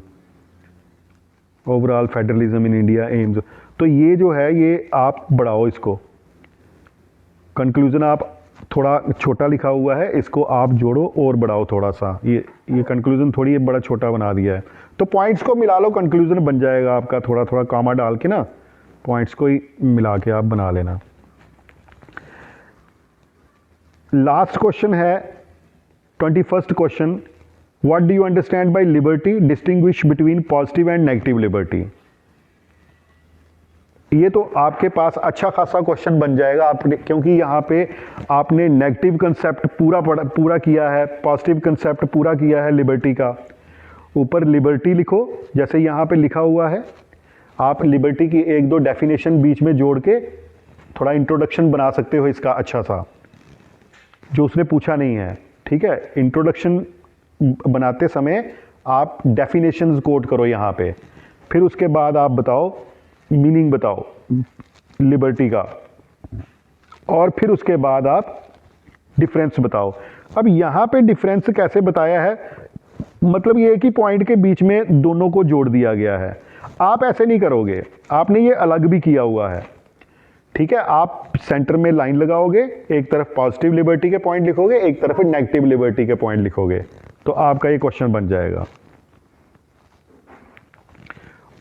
Overall federalism in India AIIMS, तो ये जो है ये आप बढ़ाओ इसको, कंक्लूजन आप थोड़ा छोटा लिखा हुआ है, इसको आप जोड़ो और बढ़ाओ थोड़ा सा, ये कंक्लूजन थोड़ी ये बड़ा छोटा बना दिया है। तो पॉइंट्स को मिला लो, कंक्लूजन बन जाएगा आपका, थोड़ा थोड़ा कामा डाल के ना, पॉइंट्स को ही मिला के आप बना लेना। लास्ट क्वेश्चन है 21st question, what do you understand by liberty, distinguish between positive and negative liberty. ये तो आपके पास अच्छा खासा क्वेश्चन बन जाएगा आपने, क्योंकि यहाँ पे आपने नेगेटिव कंसेप्ट पूरा किया है, पॉजिटिव कंसेप्ट पूरा किया है लिबर्टी का। ऊपर लिबर्टी लिखो, जैसे यहाँ पे लिखा हुआ है, आप लिबर्टी की 1-2 डेफिनेशन बीच में जोड़ के थोड़ा इंट्रोडक्शन बना सकते हो इसका अच्छा सा, जो उसने पूछा नहीं है, ठीक है। इंट्रोडक्शन बनाते समय आप डेफिनेशंस कोट करो यहाँ पे, फिर उसके बाद आप बताओ मीनिंग बताओ लिबर्टी का, और फिर उसके बाद आप डिफरेंस बताओ। अब यहाँ पे डिफरेंस कैसे बताया है, मतलब ये एक ही पॉइंट के बीच में दोनों को जोड़ दिया गया है। आप ऐसे नहीं करोगे, आपने ये अलग भी किया हुआ है, ठीक है। आप सेंटर में लाइन लगाओगे, एक तरफ पॉजिटिव लिबर्टी के पॉइंट लिखोगे, एक तरफ नेगेटिव लिबर्टी के पॉइंट लिखोगे, तो आपका ये क्वेश्चन बन जाएगा।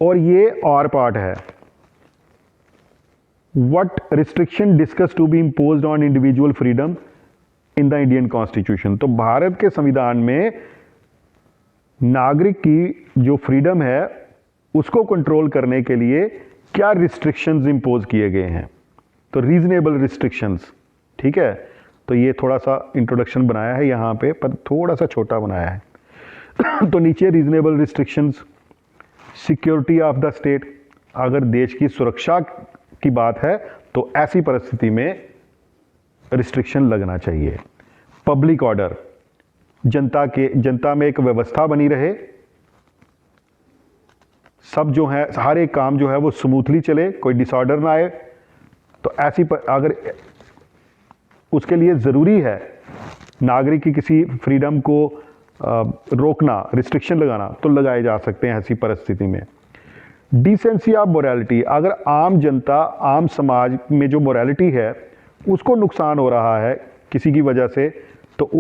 और ये और पार्ट है, what restriction discussed to be imposed on individual freedom in the Indian Constitution। तो भारत के संविधान में नागरिक की जो फ्रीडम है उसको कंट्रोल करने के लिए क्या रिस्ट्रिक्शंस इंपोज किए गए हैं। तो रीजनेबल रिस्ट्रिक्शंस, ठीक है। तो ये थोड़ा सा इंट्रोडक्शन बनाया है यहाँ पे, पर थोड़ा सा छोटा बनाया है। तो नीचे reasonable restrictions, security of the state, अगर देश की सुरक्षा की बात है तो ऐसी परिस्थिति में रिस्ट्रिक्शन लगना चाहिए। पब्लिक ऑर्डर, जनता में एक व्यवस्था बनी रहे, सब जो है हर एक काम जो है वो स्मूथली चले, कोई डिसऑर्डर ना आए। तो ऐसी अगर उसके लिए ज़रूरी है नागरिक की किसी फ्रीडम को रोकना, रिस्ट्रिक्शन लगाना, तो लगाए जा सकते हैं ऐसी परिस्थिति में। डिसेंसी ऑफ मोरालिटी, अगर आम जनता, आम समाज में जो मोरालिटी है उसको नुकसान हो रहा है किसी की वजह से, तो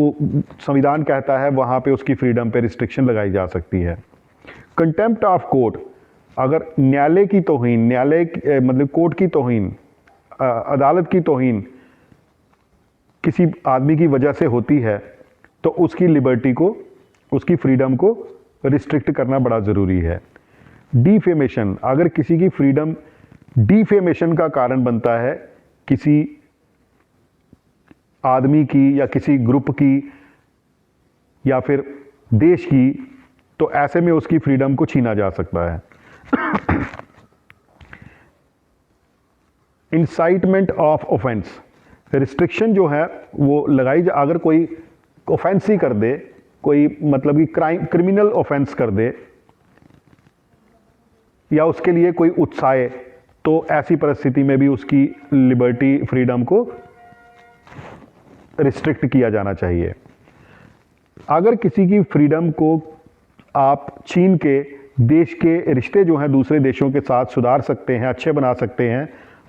संविधान कहता है वहाँ पे उसकी फ्रीडम पे रिस्ट्रिक्शन लगाई जा सकती है। कंटेम्प्ट ऑफ कोर्ट, अगर न्यायालय की तौहीन, मतलब कोर्ट की तौहीन, अदालत की तौहीन किसी आदमी की वजह से होती है तो उसकी लिबर्टी को, उसकी फ्रीडम को रिस्ट्रिक्ट करना बड़ा ज़रूरी है। डिफेमेशन, अगर किसी की फ्रीडम डिफेमेशन का कारण बनता है किसी आदमी की या किसी ग्रुप की या फिर देश की, तो ऐसे में उसकी फ्रीडम को छीना जा सकता है। इंसाइटमेंट ऑफ ऑफेंस, रिस्ट्रिक्शन जो है वो लगाई अगर कोई ऑफेंस ही कर दे, कोई मतलब कि क्रिमिनल ऑफेंस कर दे या उसके लिए कोई उत्साहे, तो ऐसी परिस्थिति में भी उसकी लिबर्टी, फ्रीडम को रिस्ट्रिक्ट किया जाना चाहिए। अगर किसी की फ्रीडम को आप छीन के देश के रिश्ते जो हैं दूसरे देशों के साथ सुधार सकते हैं, अच्छे बना सकते हैं,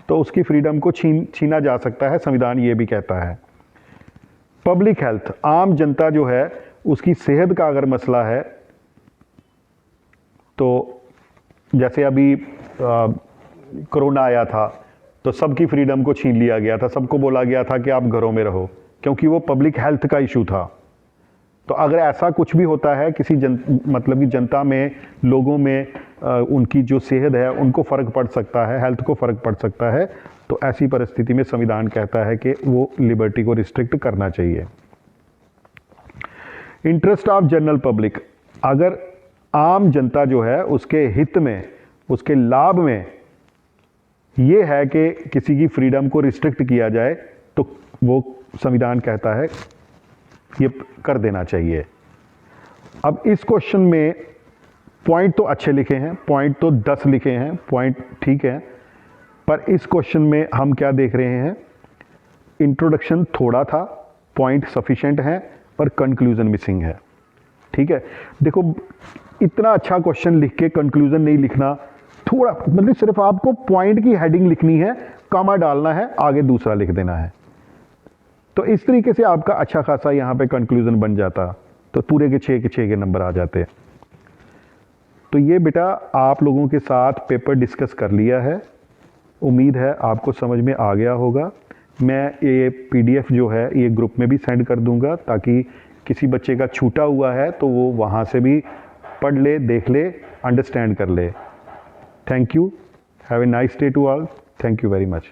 तो उसकी फ्रीडम को छीना जा सकता है, संविधान ये भी कहता है। पब्लिक हेल्थ, आम जनता जो है उसकी सेहत का अगर मसला है, तो जैसे अभी कोरोना आया था तो सबकी फ्रीडम को छीन लिया गया था, सबको बोला गया था कि आप घरों में रहो, क्योंकि वो पब्लिक हेल्थ का इशू था। तो अगर ऐसा कुछ भी होता है किसी मतलब कि जनता में, लोगों में उनकी जो सेहत है उनको फ़र्क पड़ सकता है, हेल्थ को फ़र्क पड़ सकता है, तो ऐसी परिस्थिति में संविधान कहता है कि वो लिबर्टी को रिस्ट्रिक्ट करना चाहिए। इंटरेस्ट ऑफ जनरल पब्लिक, अगर आम जनता जो है उसके हित में, उसके लाभ में ये है कि किसी की फ्रीडम को रिस्ट्रिक्ट किया जाए, तो वो संविधान कहता है ये कर देना चाहिए। अब इस क्वेश्चन में पॉइंट तो अच्छे लिखे हैं, पॉइंट तो 10 लिखे हैं, पॉइंट ठीक है, पर इस क्वेश्चन में हम क्या देख रहे हैं, इंट्रोडक्शन थोड़ा था, पॉइंट सफिशिएंट है, पर कंक्लूजन मिसिंग है। ठीक है, देखो इतना अच्छा क्वेश्चन लिख के कंक्लूजन नहीं लिखना, थोड़ा मतलब सिर्फ आपको पॉइंट की हेडिंग लिखनी है, कॉमा डालना है, आगे दूसरा लिख देना है, तो इस तरीके से आपका अच्छा खासा यहाँ पे कंक्लूजन बन जाता, तो पूरे के 6 के नंबर आ जाते। तो ये बेटा आप लोगों के साथ पेपर डिस्कस कर लिया है, उम्मीद है आपको समझ में आ गया होगा। मैं ये PDF जो है ये ग्रुप में भी सेंड कर दूंगा, ताकि किसी बच्चे का छूटा हुआ है तो वो वहाँ से भी पढ़ ले, देख ले, अंडरस्टैंड कर ले। Thank you, have a nice day to all, thank you very much.